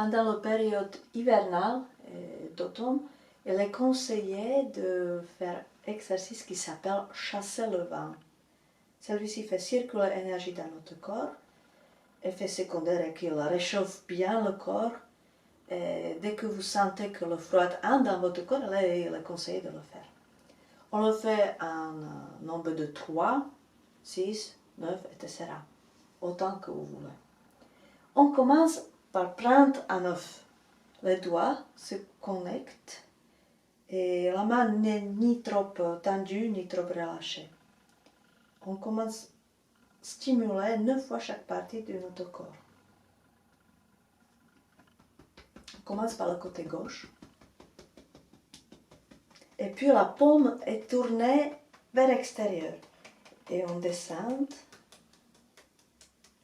pendant la période hivernale d'automne, il est conseillé de faire un exercice qui s'appelle chasser le vent. Celui-ci fait circuler l'énergie dans notre corps. Effet secondaire est qu'il réchauffe bien le corps. Et dès que vous sentez que le froid entre dans votre corps, il est conseillé de le faire. On le fait en nombre de 3, 6, 9, etc. Autant que vous voulez. On commence par prendre un œuf. Les doigts se connectent et la main n'est ni trop tendue ni trop relâchée. On commence à stimuler 9 fois chaque partie de notre corps. On commence par le côté gauche. Et puis la paume est tournée vers l'extérieur. Et on descend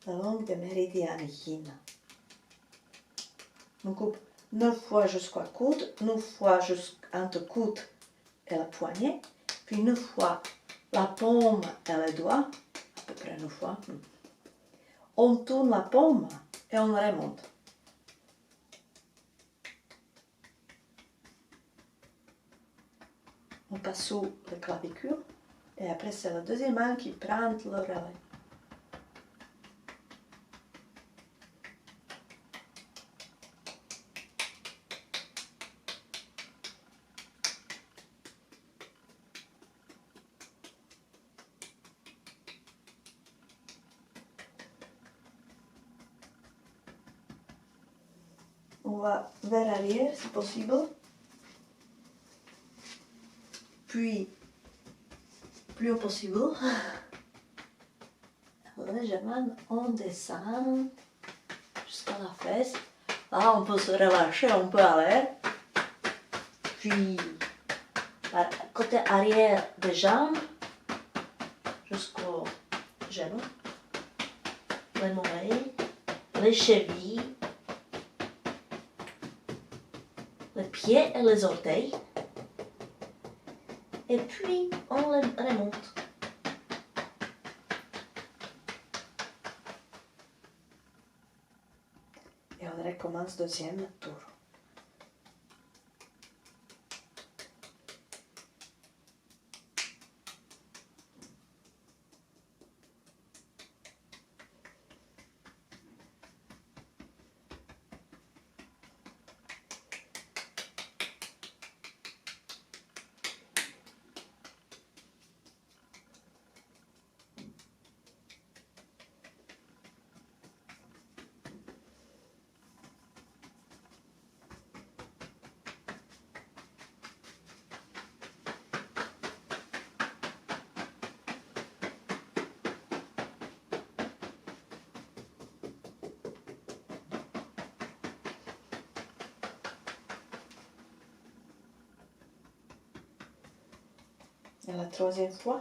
le long des méridiens yin. On coupe 9 fois jusqu'à coude, 9 fois entre coude et la poignet, puis 9 fois la paume et les doigts, à peu près 9 fois. On tourne la paume et on remonte. On passe sous le clavicule et après c'est la deuxième main qui prend le relais. On va vers l'arrière si possible. Puis, plus haut possible. Légèrement, on descend jusqu'à la fesse. Là, on peut se relâcher, on peut aller. Puis, par côté arrière des jambes, jusqu'au genou, les mollets, les chevilles, les pieds et les orteils. Et puis, on les remonte. Et on recommence deuxième tour. Et la troisième fois.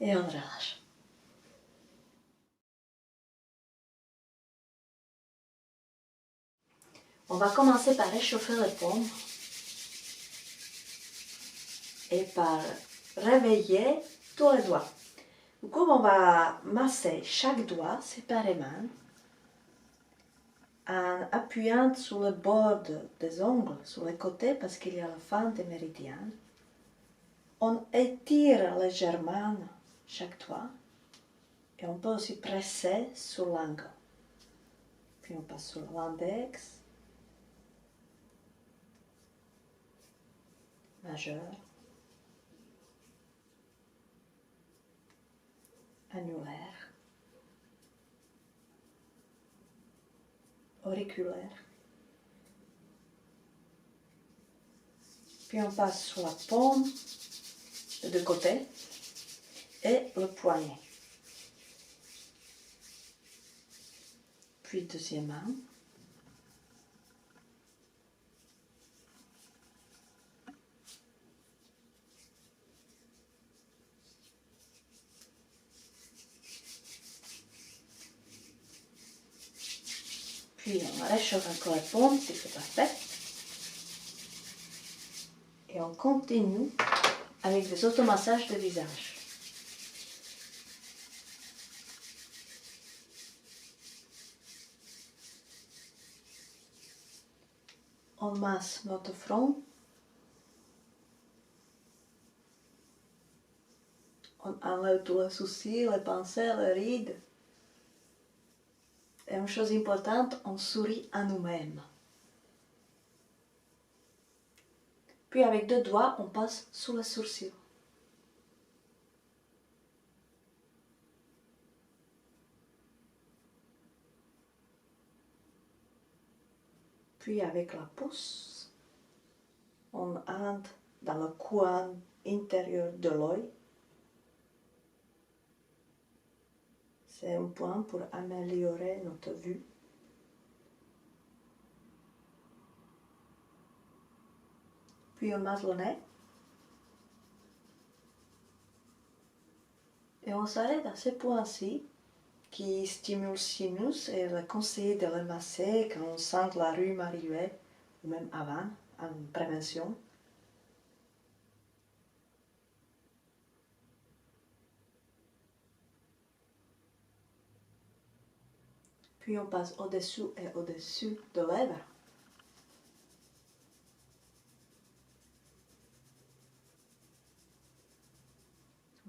Et on relâche. On va commencer par réchauffer les paumes et par réveiller tous les doigts. Du coup, on va masser chaque doigt séparément en appuyant sur le bord des ongles, sur les côtés, parce qu'il y a la fin des méridiens. On étire légèrement chaque doigt et on peut aussi presser sur l'angle. Puis on passe sur l'index, majeur, annulaire, auriculaire. Puis on passe sur la paume de côté et le poignet. Puis deuxième main. Puis on réchauffe encore la paume, si c'est parfait. Et on continue avec des automassages de visage. On masse notre front. On enlève tous les soucis, les pensées, les rides. Et une chose importante, on sourit à nous-mêmes. Puis avec deux doigts, on passe sous les sourcils. Puis avec la pouce, on entre dans le coin intérieur de l'œil. C'est un point pour améliorer notre vue. Puis on masse le nez. Et on s'arrête à ce point-ci qui stimule le sinus et le conseiller de le masser quand on sent la rhume arriver, ou même avant, en prévention. Puis on passe au-dessous et au-dessus de lèvres.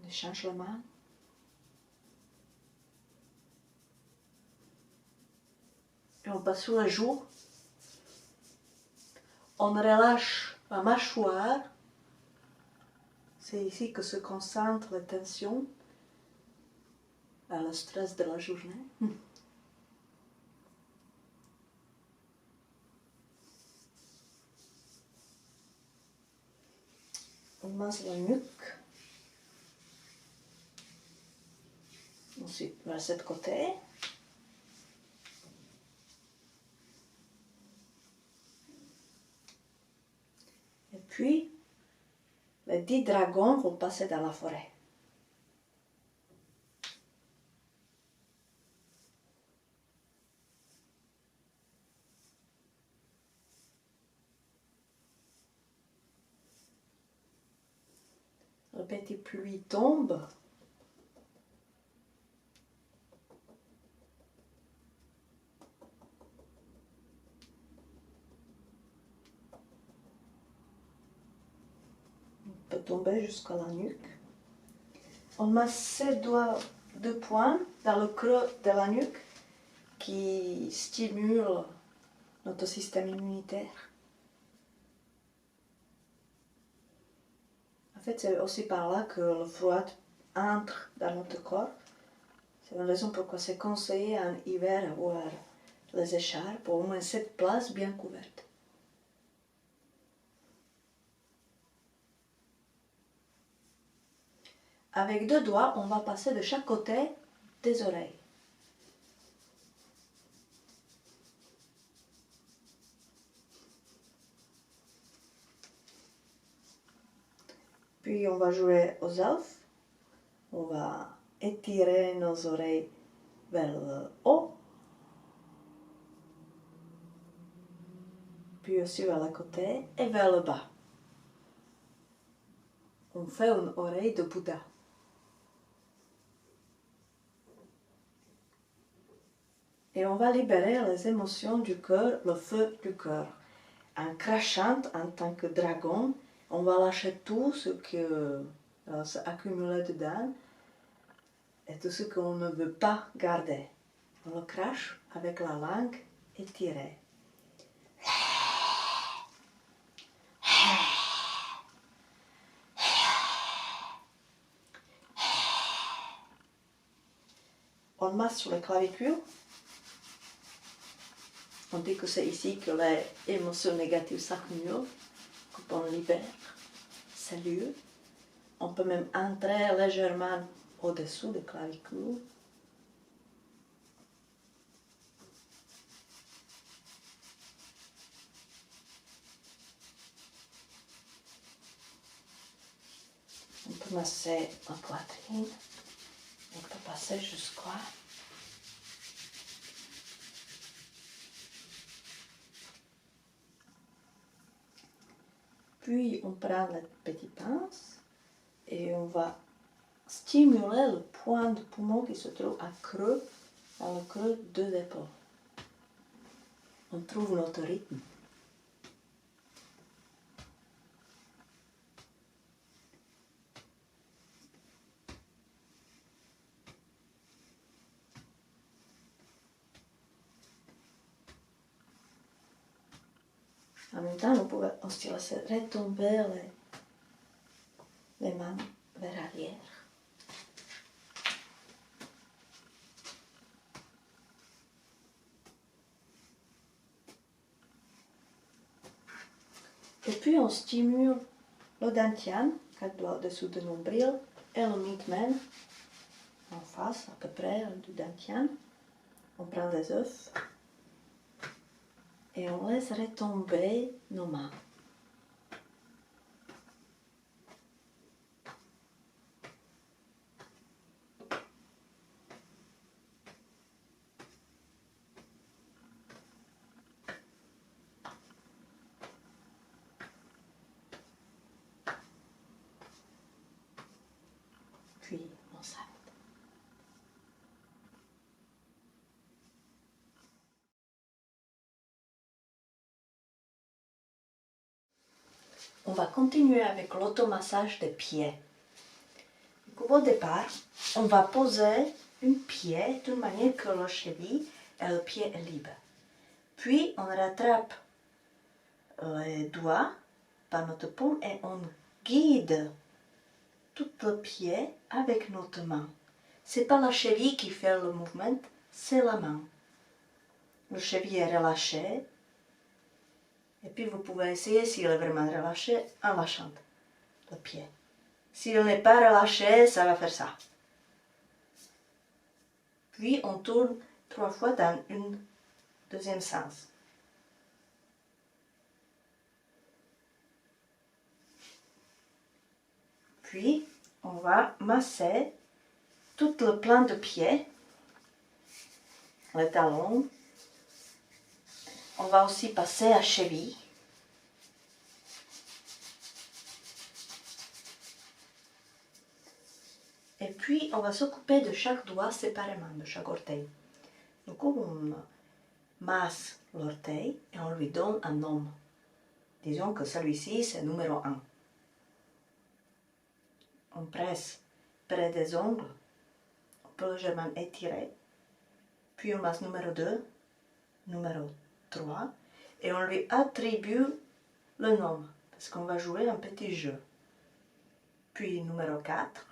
On échange la main. Et on passe sous la joue. On relâche la mâchoire. C'est ici que se concentre la tension, le stress de la journée. On masse la nuque. Ensuite, vers ce côté. Et puis, les 10 dragons vont passer dans la forêt. La petite pluie tombe. On peut tomber jusqu'à la nuque. On masse ses doigts de poing dans le creux de la nuque qui stimule notre système immunitaire. En fait, c'est aussi par là que le froid entre dans notre corps. C'est la raison pourquoi c'est conseillé en hiver avoir les écharpes pour au moins 7 places bien couvertes. Avec deux doigts, on va passer de chaque côté des oreilles. Puis on va jouer aux elfes. On va étirer nos oreilles vers le haut. Puis aussi vers le côté et vers le bas. On fait une oreille de Bouddha. Et on va libérer les émotions du cœur, le feu du cœur. En crachant en tant que dragon, on va lâcher tout ce qui s'est accumulé dedans et tout ce qu'on ne veut pas garder. On le crache avec la langue étirée. On masse sur les clavicules. On dit que c'est ici que les émotions négatives s'accumulent, qu'on libère ces lieux. On peut même entrer légèrement au-dessous des clavicules. masser ma poitrine. On peut passer jusqu'à. Puis on prend la petite pince et on va stimuler le point de poumon qui se trouve à creux, dans le creux de l'épaule. On trouve notre rythme. En même temps, on peut aussi laisser retomber les mains vers l'arrière. Et puis on stimule le dantian, 4 doigts au-dessous de nombril, et le mitmen en face, à peu près, du dantian. On prend les œufs et on laisse retomber nos mains. Puis on s'arrête. On va continuer avec l'automassage des pieds. Donc, au départ, on va poser un pied d'une manière que le cheville et le pied est libre. Puis on rattrape les doigts par notre paume et on guide tout le pied avec notre main. Ce n'est pas la cheville qui fait le mouvement, c'est la main. Le cheville est relâché. Et puis vous pouvez essayer, s'il est vraiment relâché, en lâchant le pied. S'il n'est pas relâché, ça va faire ça. Puis on tourne 3 fois dans un deuxième sens. Puis on va masser tout le plan de pied, les talons. On va aussi passer à cheville. Et puis, on va s'occuper de chaque doigt séparément, de chaque orteil. Donc, on masse l'orteil et on lui donne un nom. Disons que celui-ci, c'est numéro 1. On presse près des ongles, on peut légèrement étirer. Puis on masse numéro 2, numéro 3, et on lui attribue le nom, parce qu'on va jouer un petit jeu. Puis numéro 4,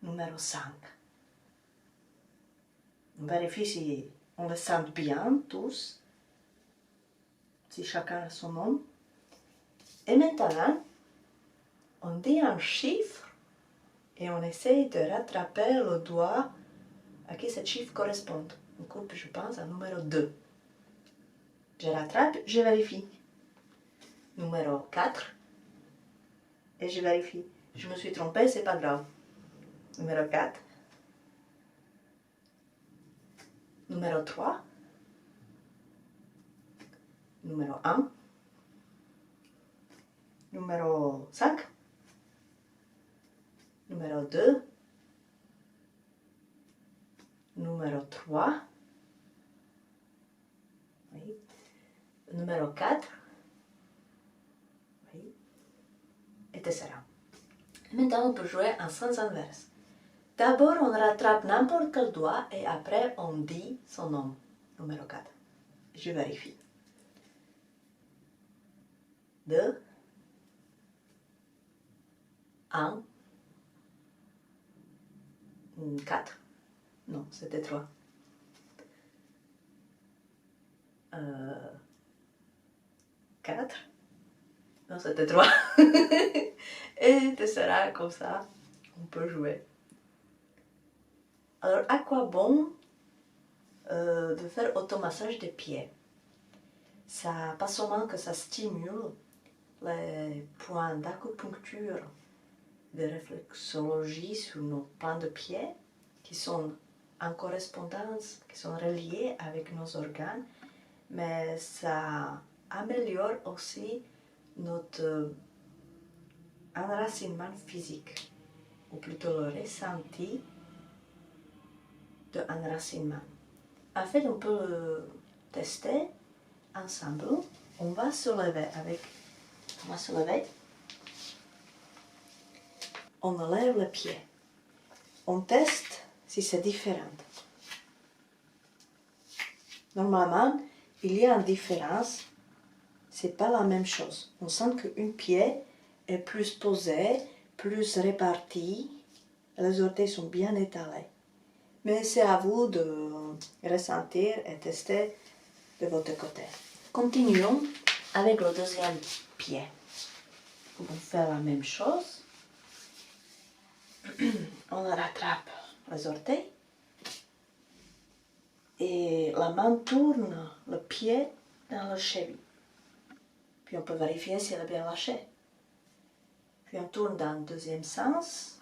numéro 5. On vérifie si on le sent bien tous, si chacun a son nom. Et maintenant, on dit un chiffre et on essaye de rattraper le doigt à qui ce chiffre correspond. On coupe, je pense, à numéro 2. Je rattrape, je vérifie. Numéro 4. Et je vérifie. Je me suis trompée, c'est pas grave. Numéro 4. Numéro 3. Numéro 1. Numéro 5. Numéro 2. Numéro 3. Oui. Numéro 4. Oui. Etc. Maintenant, on peut jouer en sens inverse. D'abord, on rattrape n'importe quel doigt et après, on dit son nom. Numéro 4. Je vérifie. 2. 1. 4. Non, c'était 3. 4. Non, c'était 3. Et ce sera comme ça, on peut jouer. Alors, à quoi bon de faire automassage des pieds? Ça, pas seulement que ça stimule les points d'acupuncture de réflexologie sur nos plans de pied qui sont en correspondance, qui sont reliés avec nos organes, mais ça améliore aussi notre enracinement physique, ou plutôt le ressenti de enracinement. En fait, on peut le tester ensemble. On va se lever. On lève le pied. On teste si c'est différent. Normalement, il y a une différence. C'est pas la même chose. On sent qu'un pied est plus posé, plus réparti. Les orteils sont bien étalés. Mais c'est à vous de ressentir et tester de votre côté. Continuons avec le deuxième pied. On fait la même chose. On rattrape les orteils. Et la main tourne le pied dans le cheville. Puis on peut vérifier s'il est bien lâché. Puis on tourne dans le deuxième sens.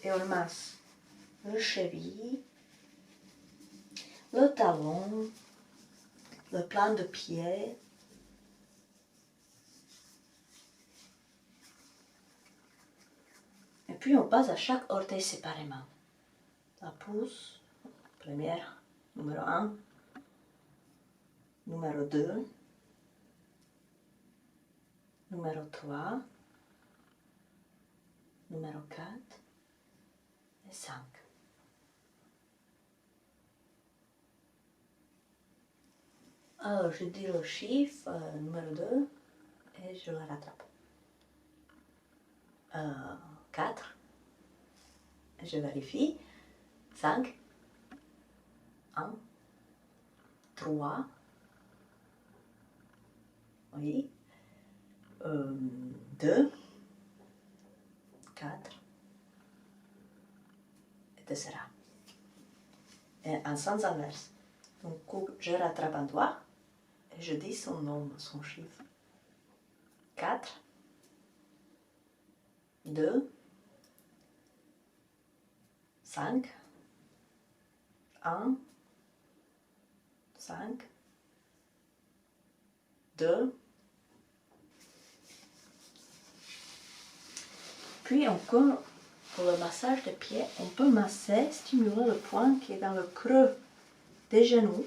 Et on masse le cheville, le talon, le plan de pied. Et puis on passe à chaque orteil séparément. La pouce, première, numéro 1, numéro 2, numéro 3, numéro 4 et 5. Alors je dis le chiffre numéro 2 et je le rattrape. 4, je vérifie. 5, 1, 3, oui, 2, 4, etc. Et en sens inverse. Donc je rattrape un doigt et je dis son nom, son chiffre. 4, 2, 5, 1, 5, 2. Puis encore, pour le massage des pieds, on peut masser, stimuler le point qui est dans le creux des genoux